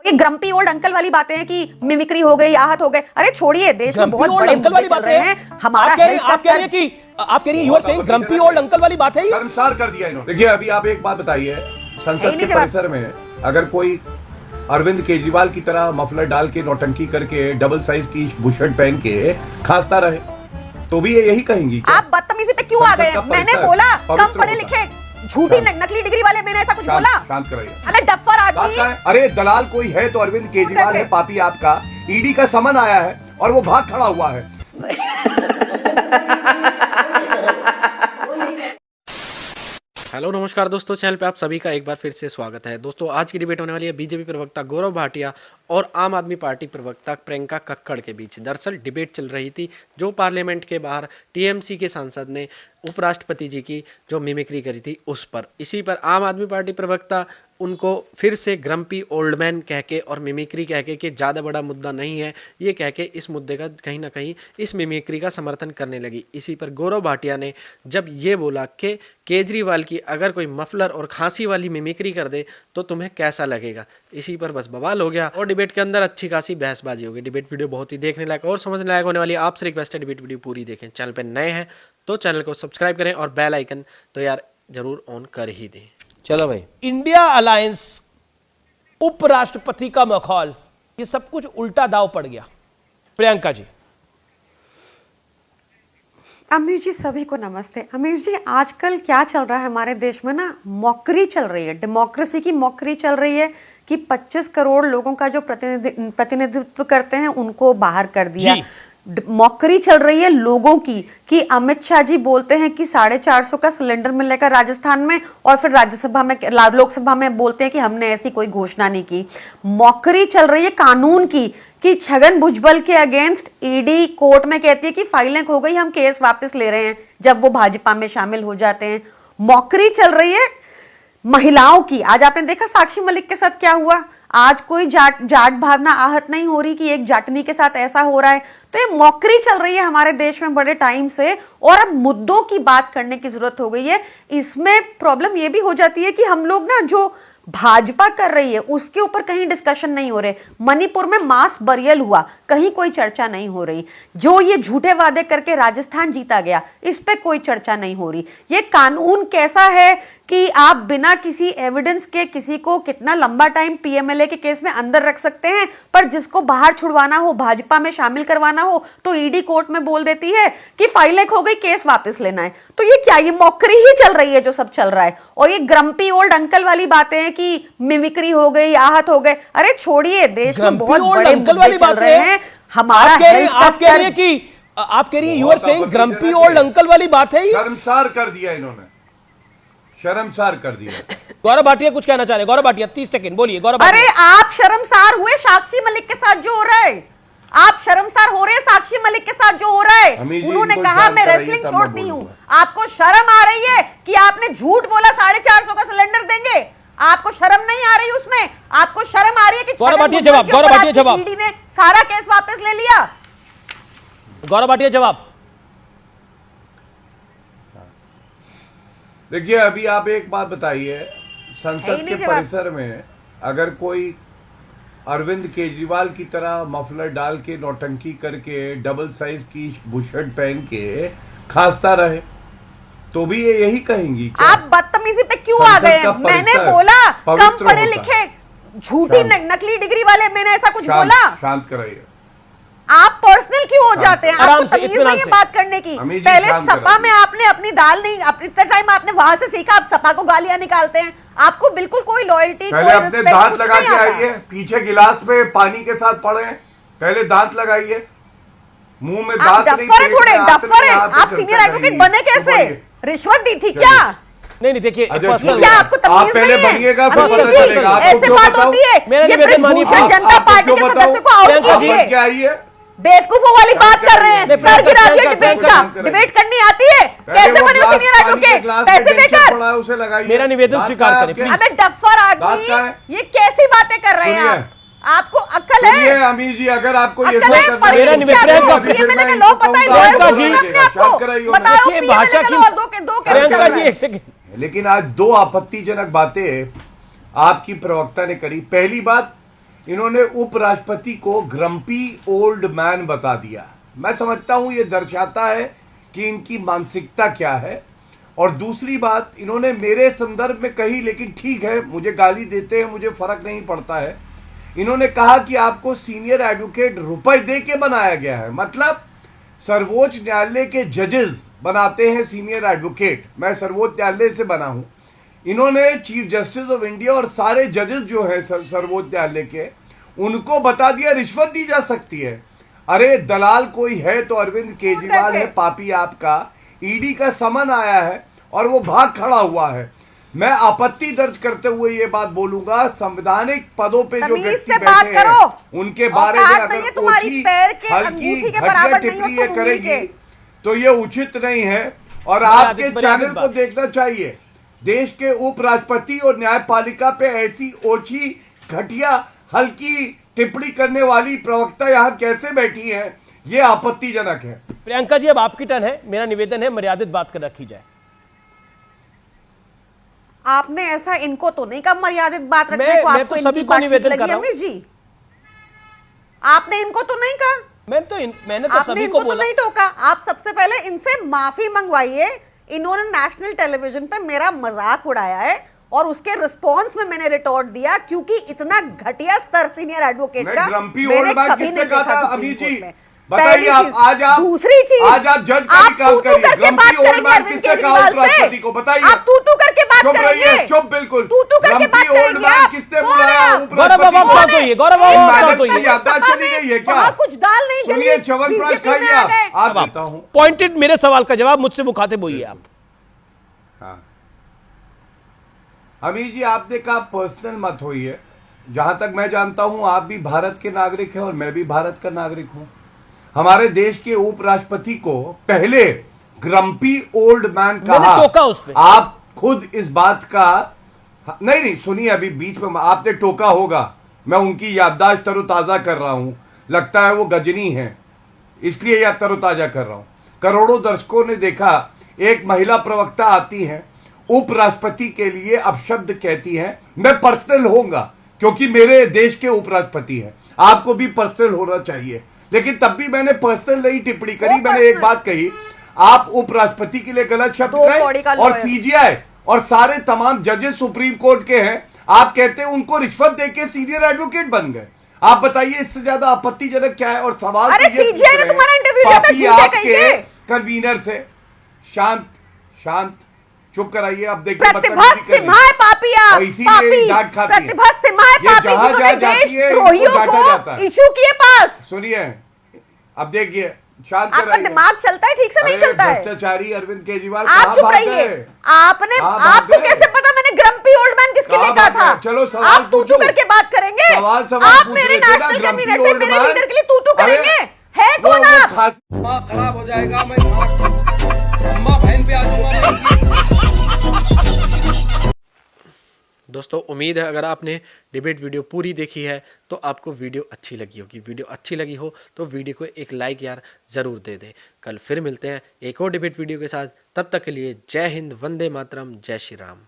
ये grumpy old uncle वाली बातें हैं कि मिमिक्री हो गई, आहत हो गए। अरे छोड़िए, देश में बहुत बड़े अंकल वाली बातें हैं। हमारा आप कह रही है you are saying grumpy old uncle वाली बात है। शर्मसार कर दिया इन्होंने। देखिए अभी आप एक बात बताइए, संसद के परिसर में अगर कोई अरविंद केजरीवाल की तरह मफलर डाल के नौटंकी करके डबल साइज की बुशर्ट पहन के खांसता रहे तो भी ये यही कहेंगी। आप बदतमीजी पे क्यों आ गए? मैंने बोला कम पढ़े लिखे झूठी नकली डिग्री वाले, मैंने ऐसा कुछ बोला? शांत कराइए। अरे डफ्फर आदमी। अरे दलाल कोई है तो अरविंद केजरीवाल है, पापी आपका। ईडी का समन आया है और वो भाग खड़ा हुआ है। हेलो नमस्कार दोस्तों, चैनल पे आप सभी का एक बार फिर से स्वागत है। दोस्तों आज की डिबेट होने वाली है बीजेपी प्रवक्ता गौरव भाटिया और आम आदमी पार्टी प्रवक्ता प्रियंका कक्कड़ के बीच। दरअसल डिबेट चल रही थी जो पार्लियामेंट के बाहर टीएमसी के सांसद ने उपराष्ट्रपति जी की जो मिमिक्री करी थी उस पर। इसी पर आम आदमी पार्टी प्रवक्ता उनको फिर से ग्रम्पी ओल्ड मैन कह के और मिमिक्री कह के कि ज़्यादा बड़ा मुद्दा नहीं है ये कह के इस मुद्दे का कहीं ना कहीं इस मिमिक्री का समर्थन करने लगी। इसी पर गौरव भाटिया ने जब ये बोला कि केजरीवाल की अगर कोई मफलर और खांसी वाली मिमिक्री कर दे तो तुम्हें कैसा लगेगा, इसी पर बस बवाल हो गया और डिबेट के अंदर अच्छी खासी बहसबाजी हो गई। डिबेट वीडियो बहुत ही देखने लायक और समझने लायक होने वाली है। आपसे रिक्वेस्ट है डिबेट वीडियो पूरी देखें। चैनल पर नए हैं तो चैनल को सब्सक्राइब करें और बेल आइकन तो यार जरूर ऑन कर ही दें। चलो भाई, इंडिया अलायंस, उपराष्ट्रपति का मखौल, ये सब कुछ उल्टा दाव पड़ गया। प्रियंका जी। अमीश जी सभी को नमस्ते। अमीश जी आजकल क्या चल रहा है हमारे देश में ना, मॉकरी चल रही है, डेमोक्रेसी की मॉकरी चल रही है कि 25 करोड़ लोगों का जो प्रतिनिधित्व करते हैं उनको बाहर कर दिया। मॉकरी चल रही है लोगों की कि अमित शाह जी बोलते हैं कि 450 का सिलेंडर मिलेगा राजस्थान में और फिर राज्यसभा में, लोकसभा में बोलते हैं कि हमने ऐसी कोई घोषणा नहीं की। मॉकरी चल रही है कानून की कि छगन भुजबल के अगेंस्ट ईडी कोर्ट में कहती है कि फाइलें खो गई, हम केस वापस ले रहे हैं जब वो भाजपा में शामिल हो जाते हैं। मॉकरी चल रही है महिलाओं की। आज आपने देखा साक्षी मलिक के साथ क्या हुआ। आज कोई जाट भावना आहत नहीं हो रही कि एक जाटनी के साथ ऐसा हो रहा है। तो ये मॉकरी चल रही है हमारे देश में बड़े टाइम से और अब मुद्दों की बात करने की जरूरत हो गई है। इसमें प्रॉब्लम ये भी हो जाती है कि हम लोग ना जो भाजपा कर रही है उसके ऊपर कहीं डिस्कशन नहीं हो रहे। मणिपुर में मास बरियल हुआ, कहीं कोई चर्चा नहीं हो रही। जो ये झूठे वादे करके राजस्थान जीता गया इस पे कोई चर्चा नहीं हो रही। ये कानून कैसा है कि आप बिना किसी एविडेंस के किसी को कितना लंबा टाइम पीएमएलए के केस में अंदर रख सकते हैं, पर जिसको बाहर छुड़वाना हो, भाजपा में शामिल करवाना हो तो ईडी कोर्ट में बोल देती है कि फाइलें खो गई, केस वापस लेना है। तो ये क्या, ये मॉकरी ही चल रही है जो सब चल रहा है। और ये ग्रम्पी ओल्ड अंकल वाली बातें हैं कि मिमिक्री हो गई, आहत हो गए। अरे छोड़िए, देश में बहुत बड़े मुद्दे चल रहे हैं। हमारा आप कह रही है you are saying grumpy old uncle वाली बात है। शर्मसार कर दिया इन्होंने, शर्मसार कर दिया। गौरव भाटिया कुछ कहना चाह रहे हैं। गौरव भाटिया 30 सेकंड बोलिए। गौरव भाटिया। अरे आप शर्मसार हुए साक्षी मलिक के साथ जो हो रहा है, आप शर्मसार हो रहे हैं साक्षी मलिक के साथ जो हो रहा है। उन्होंने कहा मैं रेसलिंग छोड़ती हूँ। आपको शर्म आ रही है कि आपने झूठ बोला 450 का सिलेंडर देंगे? आपको शर्म नहीं आ रही उसमें? आपको शर्म आ रही है कि गौरव भाटिया जवाब, गौरव भाटिया जवाब। ईडी ने सारा केस वापस ले लिया। गौरव भाटिया जवाब। देखिए अभी आप एक बात बताइए, संसद के परिसर में अगर कोई अरविंद केजरीवाल की तरह मफलर डाल के नौटंकी करके डबल साइज की बुशर्ट पहन के खांसता रहे तो भी ये यही कहेंगी। आप बदतमीजी पे क्यों आ गए? मैंने बोला कम पढ़े लिखे झूठी नकली डिग्री वाले, मैंने ऐसा कुछ बोला? शांत कराइए। आप पर्सनल क्यों हो जाते हैं? आपको तमीज नहीं है बात करने की। पहले सपा में आपने अपनी दाल नहीं, अपनी टाइम आपने वहां से सीखा, आप सपा को गालियां निकालते हैं। आपको बिल्कुल कोई लॉयल्टी, पहले अपने दांत लगा के आइए, पीछे गिलास पे पानी के साथ पड़े, पहले दांत लगाइए, मुंह में दांत नहीं, थोड़े डफर है। आप सीनियर एडवोकेट बने कैसे? रिश्वत दी थी क्या? नहीं देखिए, क्या आपको आप पहले बनिएगा फिर पता चलेगा। आपको क्यों बताऊं? मेरा निवेदन मानिए, जनता पार्टी के सदस्य को आउट कीजिए। बेवकूफों वाली बात कर रहे हैं। डिबेट करनी आती है? कैसे बने सीनियर एडवोकेट? पैसे देकर? मेरा निवेदन स्वीकार करें। अबे डफर आदमी, ये कैसी बातें कर रहे हैं आप? आपको अक्ल है? अमीर जी अगर आपको ये मेरा निवेदन प्रियंका जी, देखिए भाषा की, प्रियंका जी एक सेकंड। लेकिन आज दो आपत्तिजनक बातें आपकी प्रवक्ता ने करी। पहली बात इन्होंने उपराष्ट्रपति को ग्रम्पी ओल्ड मैन बता दिया। मैं समझता हूं ये दर्शाता है कि इनकी मानसिकता क्या है। और दूसरी बात इन्होंने मेरे संदर्भ में कही, लेकिन ठीक है, मुझे गाली देते हैं, मुझे फर्क नहीं पड़ता है। इन्होंने कहा कि आपको सीनियर एडवोकेट रुपए दे के बनाया गया है। मतलब सर्वोच्च न्यायालय के जजेस बनाते हैं सीनियर एडवोकेट। मैं सर्वोच्च न्यायालय से बना हूं। इन्होंने चीफ जस्टिस ऑफ इंडिया और सारे जजेस जो हैं सर्वोच्च न्यायालय के, उनको बता दिया रिश्वत दी जा सकती है। अरे दलाल कोई है तो अरविंद केजरीवाल है, पापी आपका। ईडी का समन आया है और वो भाग खड़ा हुआ है। मैं आपत्ति दर्ज करते हुए ये बात बोलूंगा, संवैधानिक पदों पे जो व्यक्ति बैठे हैं उनके बारे में अगर ओछी हल्की घटिया टिप्पणी ये करेगी तो ये उचित नहीं है। और आपके चैनल को देखना चाहिए। देश के उपराष्ट्रपति और न्यायपालिका पे ऐसी ओछी घटिया हल्की टिप्पणी करने वाली प्रवक्ता यहाँ कैसे बैठी है, ये आपत्तिजनक है। प्रियंका जी, अब आपकी टर्न है। मेरा निवेदन है मर्यादित बात कर रखी जाए। आपने ऐसा इनको तो नहीं कहा मर्यादित बात रखने को। मैं आपको तो सभी को निवेदन कर रहा हूं। जी, आपने इनको तो नहीं कहा। मैंने तो सभी को बोला। तो नहीं टोका। आप सबसे पहले इनसे माफी मंगवाइए। इन्होंने नेशनल टेलीविजन पे मेरा मजाक उड़ाया है और उसके रिस्पॉन्स में मैंने रिटॉर्ट दिया, क्योंकि इतना घटिया स्तर सीनियर एडवोकेट का ग्रम्पी मैंने ओल्ड मैन कभी किसने नहीं कहा देखा था? सुप्रीम अमित जी कोर्ट में। बताइए, आप दूसरी चीज, आज आप जज का भी काम करिए। ग्रम्पी ओल्ड मैन किसने कहा उपराष्ट्रपति को? बताइए। आप तू करके बात चुप करेंगे। रहिए, चुप बिल्कुल। करके बात ग्रम्पी ओल्ड करेंगे मैन आप। किसने बुलाया उपराष्ट्रपति गौरव को? होइए, गौरव शांत होइए। याददाश्त चली गई है क्या? वहाँ कुछ दाल नहीं गली, सुनिए, च्यवनप्राश बीजेपी में खाइए आ गए। आप देता हूं। पॉइंटेड मेरे सवाल का जवाब मुझसे मुखातिब होइए आप। हाँ अमीर जी, आपने कहा पर्सनल मत होइए। जहां तक मैं जानता हूं आप भी भारत के नागरिक हैं और मैं भी भारत का नागरिक हूं। हमारे देश के उपराष्ट्रपति को पहले ग्रम्पी ओल्ड मैन कहा। टोका उस पे। आप खुद इस बात का नहीं सुनिए, अभी बीच में आपने टोका होगा। मैं उनकी याददाश्त तरोताजा कर रहा हूं। लगता है वो गजनी है, इसलिए यह तरोताजा कर रहा हूं। करोड़ों दर्शकों ने देखा, एक महिला प्रवक्ता आती है, उपराष्ट्रपति के लिए अपशब्द कहती है। मैं पर्सनल होऊंगा क्योंकि मेरे देश के उपराष्ट्रपति हैं। आपको भी पर्सनल होना चाहिए, लेकिन तब भी मैंने पर्सनल नहीं टिप्पणी करी। मैंने एक बात कही, आप उपराष्ट्रपति के लिए गलत शब्द कहे और सीजीआई और सारे तमाम जजेस सुप्रीम कोर्ट के हैं, आप कहते हैं उनको रिश्वत देके सीनियर एडवोकेट बन गए। आप बताइए इससे ज्यादा आपत्तिजनक क्या है? और सवाल तो ये पूछ रहे हैं पापी आपके कन्वीनर से। शांत शांत, चुप कराइए। अब देखिए प्रतिभा सिम्हा है पापी आप। और इसीलिए डांट खाती है। प्रतिभा सिम्हा है ये पापी, जहां जहां जाती है इनको डांटा जाता है। इशू किए पास। सुनिए, अब देखिए, शांत आपका कराइए। दिमाग चलता है ठीक से? नहीं चलता है। भ्रष्टाचारी अरविंद केजरीवाल आप कहां चुप भाग रहिए। गए? आपको कैसे पता मैंने ग्रम्पी ओल्ड मैन किसके लिए कहा था? चलो सवाल आप तू पूछो। करके बात करेंगे। सवाल आप पूछ मेरे रहे थे ना, नेशनल ग्रम्पी कैबिनेट से ओल्ड मेरे मैन। लीडर के लिए तू करेंगे? है वो कौन आप? दिमाग खराब हो जाएगा। मैं अम्मा बहन पे आ जाऊंगा। दोस्तों, उम्मीद है अगर आपने डिबेट वीडियो पूरी देखी है तो आपको वीडियो अच्छी लगी होगी। वीडियो अच्छी लगी हो तो वीडियो को एक लाइक यार ज़रूर दे दें। कल फिर मिलते हैं एक और डिबेट वीडियो के साथ। तब तक के लिए जय हिंद, वंदे मातरम, जय श्री राम।